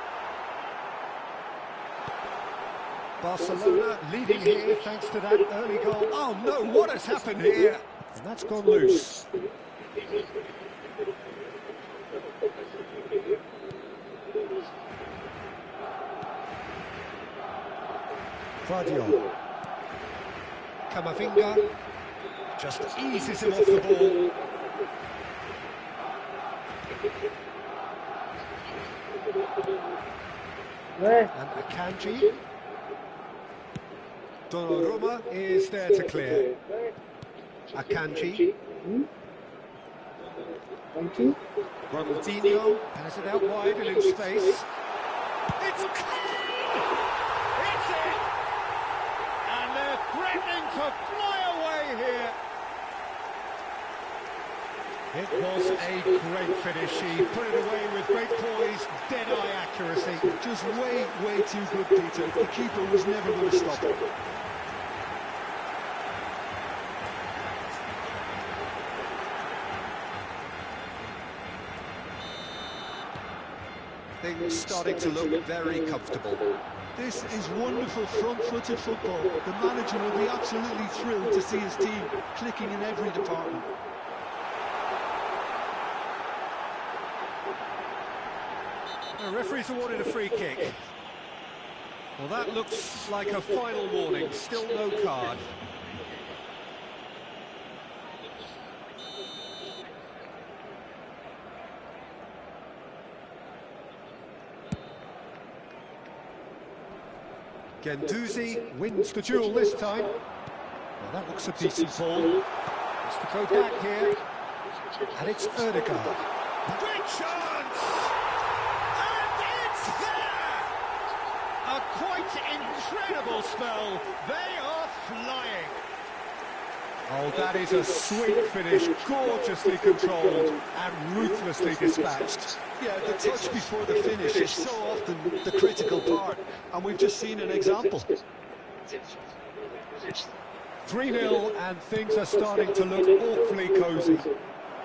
Barcelona leading here thanks to that early goal. Oh no, what has happened here? And that's gone loose. Guardiola. Camavinga just eases him off the ball. And Akanji. Donnarumma is there to clear. Akanji. Ronaldinho has it out wide and in space. It's Kane! It's it! And they're threatening to fly away here. It was a great finish. He put it away with great poise, dead-eye accuracy. Just way, way too good, Peter. The keeper was never going to stop it. Things starting to look very comfortable. This is wonderful front-footed football. The manager will be absolutely thrilled to see his team clicking in every department. The referee's awarded a free kick. Well, that looks like a final warning. Still no card. Guendouzi wins the duel this time. Well, that looks a decent ball. Has to go back here. And it's Odegaard. Great chance! And it's there! A quite incredible spell. They are flying. Oh, that is a sweet finish, gorgeously controlled and ruthlessly dispatched. Yeah, the touch before the finish is so often the critical part, and we've just seen an example. 3-0, and things are starting to look awfully cosy.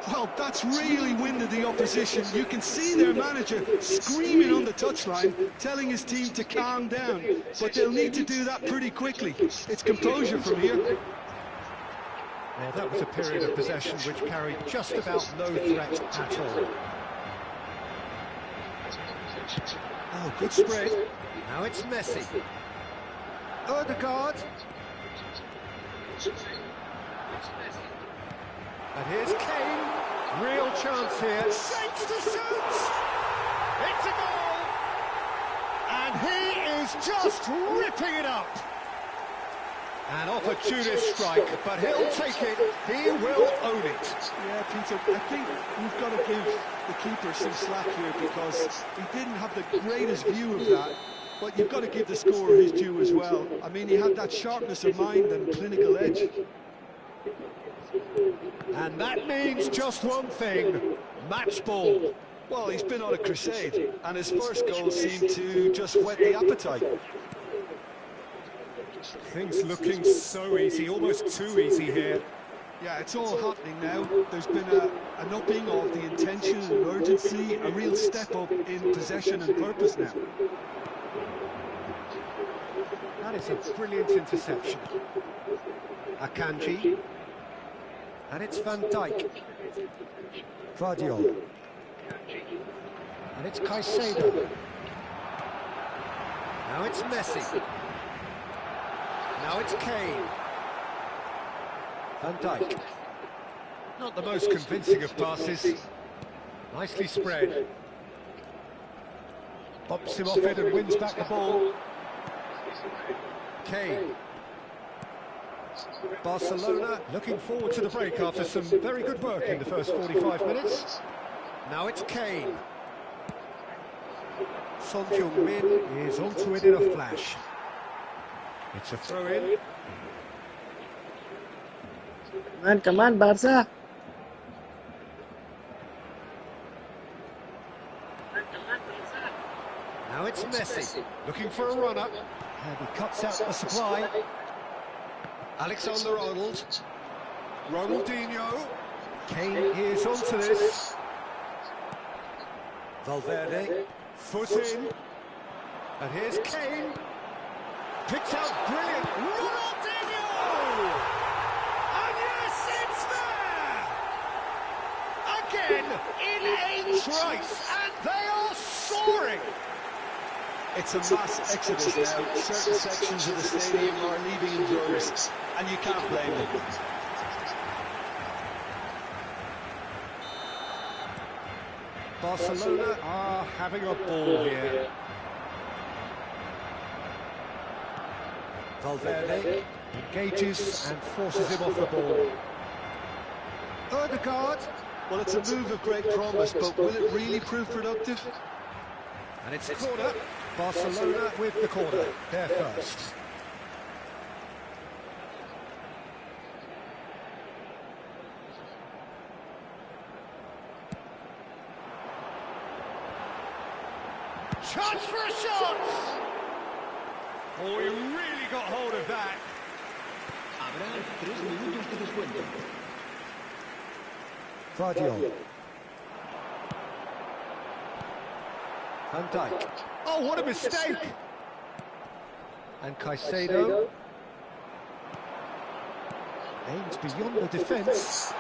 Well, that's really winded the opposition. You can see their manager screaming on the touchline, telling his team to calm down, but they'll need to do that pretty quickly. It's composure from here. Well, that was a period of possession which carried just about no threat at all. Oh, good spread. Now it's Messi. Odegaard. And here's Kane. Real chance here. Shapes to shoot. It's a goal. And he is just ripping it up. An opportunist strike, but he'll take it. He will own it. Yeah, Peter, I think we've got to give the keeper some slack here because he didn't have the greatest view of that. But you've got to give the scorer his due as well. I mean, he had that sharpness of mind and clinical edge. And that means just one thing, match ball. Well, he's been on a crusade, and his first goal seemed to just whet the appetite. Things looking so easy, almost too easy here. Yeah, it's all happening now. There's been an upping of the intention and urgency, a real step up in possession and purpose now. That is a brilliant interception. Akanji. And it's Van Dijk. Vardiol. And it's Caicedo. Now it's Messi. Now it's Kane. Van Dijk. Not the most convincing of passes. Nicely spread. Bops him off it and wins back the ball. Kane. Barcelona looking forward to the break after some very good work in the first 45 minutes. Now it's Kane. Son Heung-min is onto it in a flash. It's a throw-in. Come on, Barca. Now it's Messi, looking for a run-up. And he cuts out the supply. Alexander-Arnold. Ronaldinho. Kane is onto this. Valverde. Foot in. And here's Kane. Picked out brilliant. Ronaldinho! And yes, it's there! Again, in a trice. And they are soaring. It's a mass exodus now. Certain sections of the stadium are leaving in droves, and you can't blame them. Barcelona are having a ball here. Valverde engages and forces him off the ball. Ødegaard. Well, it's a move of great promise, but will it really prove productive? And it's a corner. Barcelona with the corner. They're first. Chance for a shot! Oh, he really got hold of that. Habrá 3 minutos de descuento. Vardiol. Van Dijk. Oh, what a mistake! And Caicedo aims beyond the defence.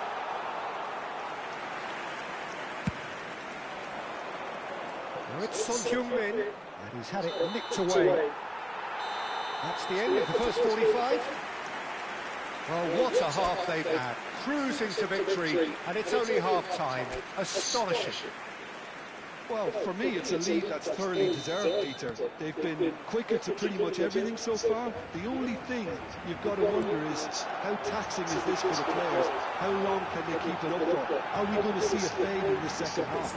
Now it's Son Heung-min, and he's had it nicked away. That's the end of the first 45. Well, what a half they've had. Cruising to victory, and it's only half-time. Astonishing. Well, for me, it's a lead that's thoroughly deserved, Peter. They've been quicker to pretty much everything so far. The only thing you've got to wonder is, how taxing is this for the players? How long can they keep it up for? Are we going to see a fade in the second half?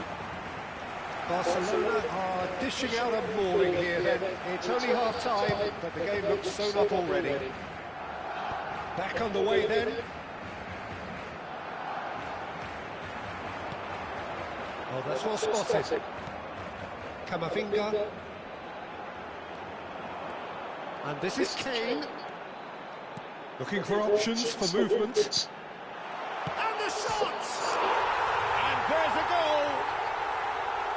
Barcelona are dishing out a mauling here then. It's only half-time, but the game looks sewn up already. Back on the way then. Oh, that's well spotted. Camavinga. And this is Kane. Looking for options for movement. And the shots! And there's a goal!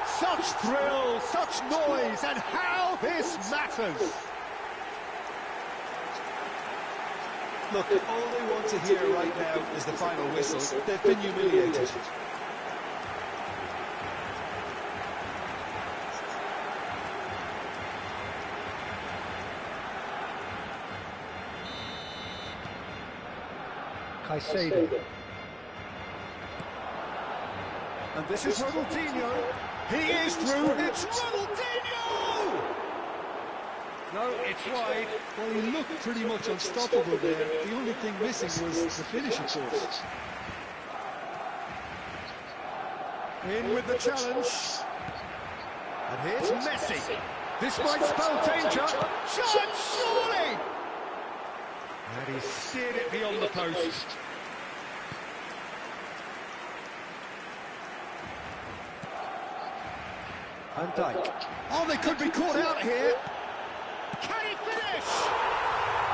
Such thrill, such noise, and how this matters! Look, all they want to hear right now is the final whistle. They've been humiliated. Caicedo. And this is Ronaldinho. He is through. It's Ronaldinho! No, it's wide. Well, he looked pretty much unstoppable there. The only thing missing was the finish, of course. In with the challenge. And here's Messi. This might spell danger. Shot, surely! And he steered it beyond the post. Van Dijk. Oh, they could be caught out here. Can he finish?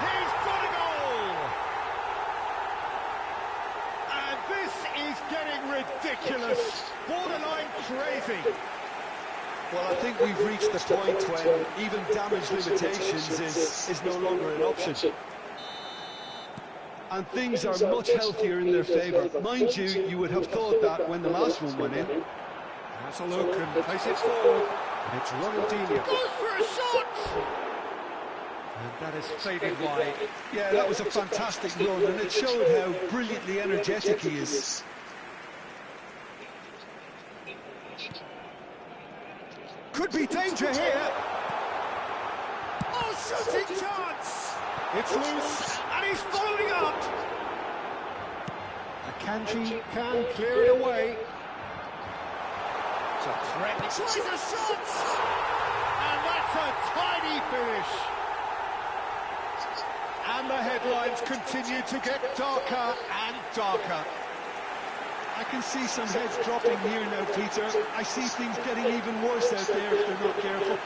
He's got a goal! And this is getting ridiculous. Borderline crazy. Well, I think we've reached the point when even damage limitations is no longer an option. And things are much healthier in their favour. Mind you, you would have thought that when the last one went in. That's a look and plays it forward. And it's Ronaldinho. Goes for a shot! And that is faded wide. Yeah, that was a fantastic run, and it showed how brilliantly energetic he is. Could be danger here. Oh, shooting chance! It's loose, and he's following up. Akanji can clear it away. It's a threat. He tries a shot! And that's a tiny finish. And the headlines continue to get darker and darker. I can see some heads dropping here now, Peter. I see things getting even worse out there if they're not careful.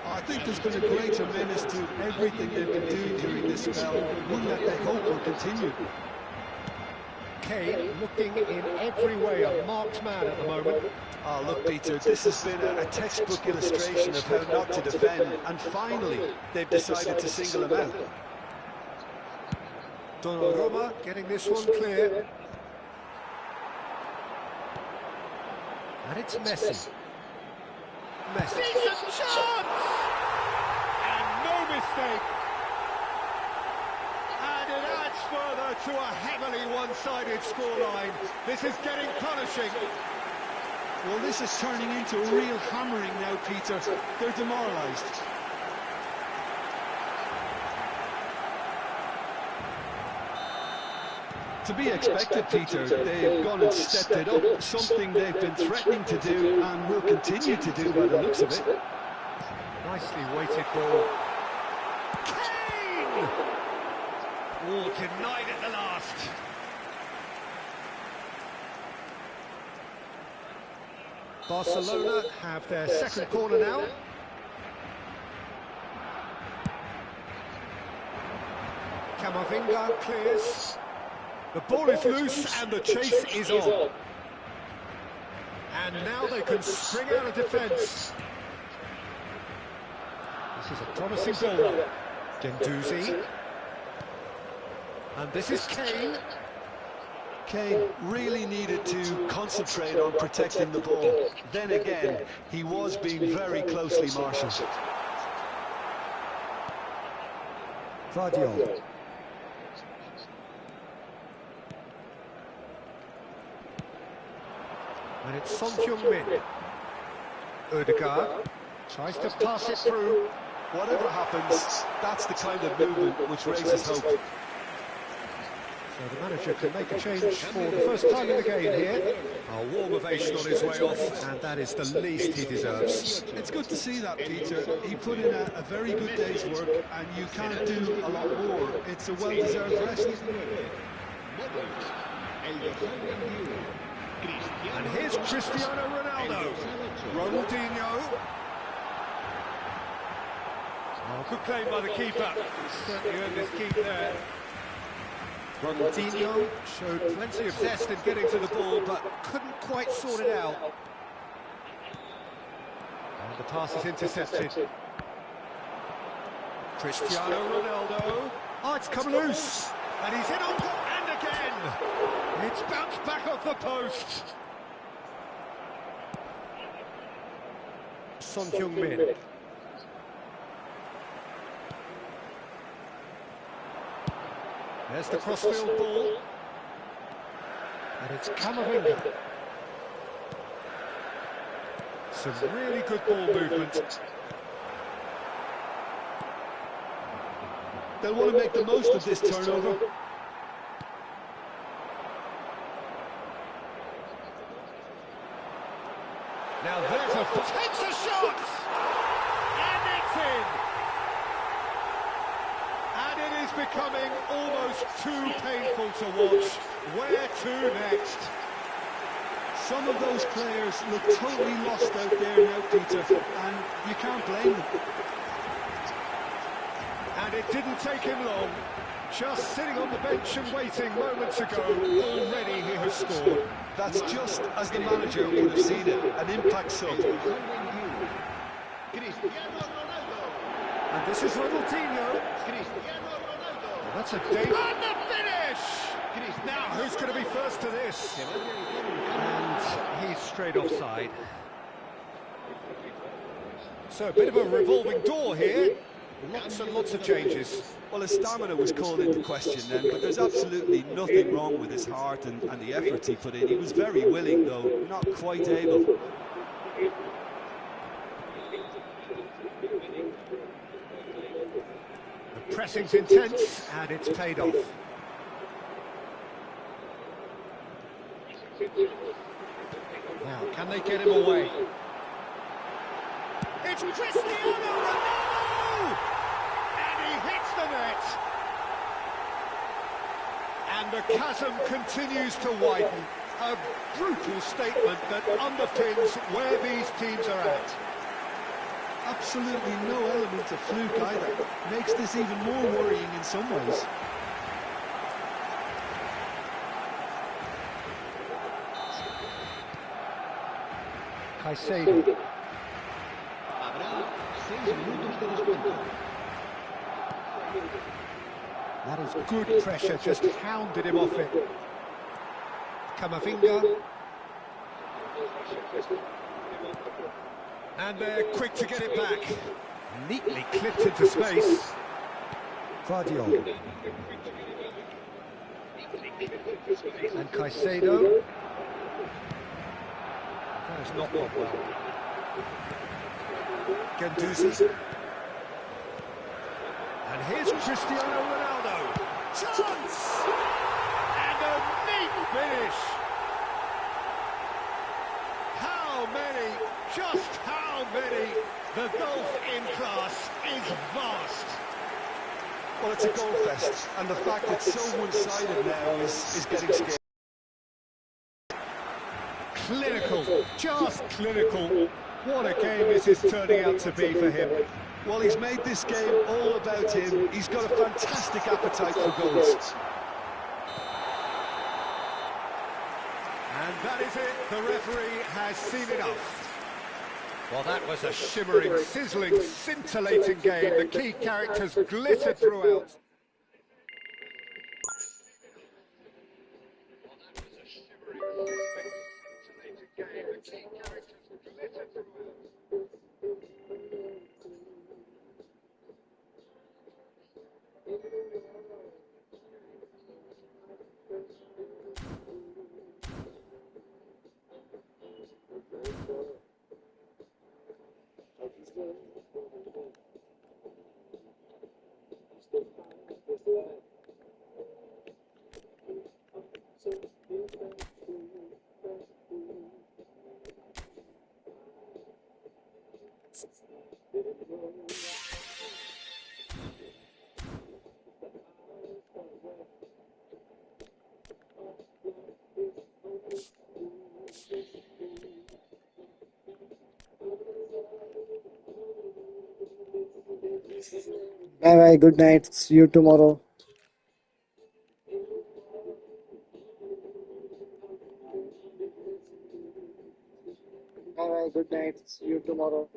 I think there's been a greater menace to everything they've been doing during this spell, one that they hope will continue. Kane looking in every way a marked man at the moment. Oh, look, Peter, this has been a textbook illustration of how not to defend, and finally, they've decided to single him out. Donnarumma getting this one clear. And it's Messi. Messi. Decent chance! And no mistake. And it adds further to a heavily one-sided scoreline. This is getting punishing. Well, this is turning into a real hammering now, Peter. They're demoralised. To be expected, Peter. They've gone and stepped it up, something they've been threatening to do and will continue to do by the looks of it. Nicely weighted ball. Kane! Oh, denied at the last. Barcelona have their second corner now. Camavinga clears. The ball is loose and the chase is on. And now they can spring out of defence. This is a promising ball. Gendouzi. And this is Kane. Kane really needed to concentrate on protecting the ball. Then again, he was being very closely marshalled. Vardiol. And it's Son Heung-min. Ødegaard tries to pass it through. Whatever happens, that's the kind of movement which raises hope. So the manager can make a change for the first time in the game here. A warm ovation on his way off, and that is the least he deserves. It's good to see that, Peter. He put in a very good day's work, and you can't do a lot more. It's a well-deserved rest. And here's Cristiano Ronaldo. Ronaldinho. Oh, good claim by the keeper. Certainly earned his keep there. Ronaldinho showed plenty of zest in getting to the ball, but couldn't quite sort it out. And the pass is intercepted. Cristiano Ronaldo. Oh, it's come loose. And he's in on goal, and again. It's bounced back off the post. Son Heung-min. There's the crossfield ball. And it's Camavinga. Some really good ball movement. They'll want to make the most of this turnover. Now there's takes a shot! And it's in! And it is becoming almost too painful to watch. Where to next? Some of those players look totally lost out there now, Peter, and you can't blame them. And it didn't take him long. Just sitting on the bench and waiting moments ago, already he has scored. That's just as the manager would have seen it, an impact sub. And this is Ronaldinho. That's a danger. And the finish! Now, who's going to be first to this? And he's straight offside. So a bit of a revolving door here. Lots and lots of changes. Well, his stamina was called into question then, but there's absolutely nothing wrong with his heart and the effort he put in. He was very willing, though, not quite able. The pressing's intense, and it's paid off. Now, can they get him away? It's Cristiano Ronaldo! And he hits the net! And the chasm continues to widen. A brutal statement that underpins where these teams are at. Absolutely no element of fluke either. Makes this even more worrying in some ways. Caicedo. That is good pressure, just hounded him off it. Camavinga. And they're quick to get it back. Neatly clipped into space. Guardiola. And Caicedo. That has not gone well. Guendouzi. And here's Cristiano Ronaldo. Chance! And a neat finish. How many, just how many? The gulf in class is vast. Well, it's a goal fest, and the fact it's so one-sided now is getting scary. Clinical, just clinical. What a game this is turning out to be for him. Well, he's made this game all about him. He's got a fantastic appetite for goals. And that is it. The referee has seen enough. Well, that was a shimmering, sizzling, scintillating game. The key characters glittered throughout. Bye bye, good night. See you tomorrow. Bye bye, good night. See you tomorrow.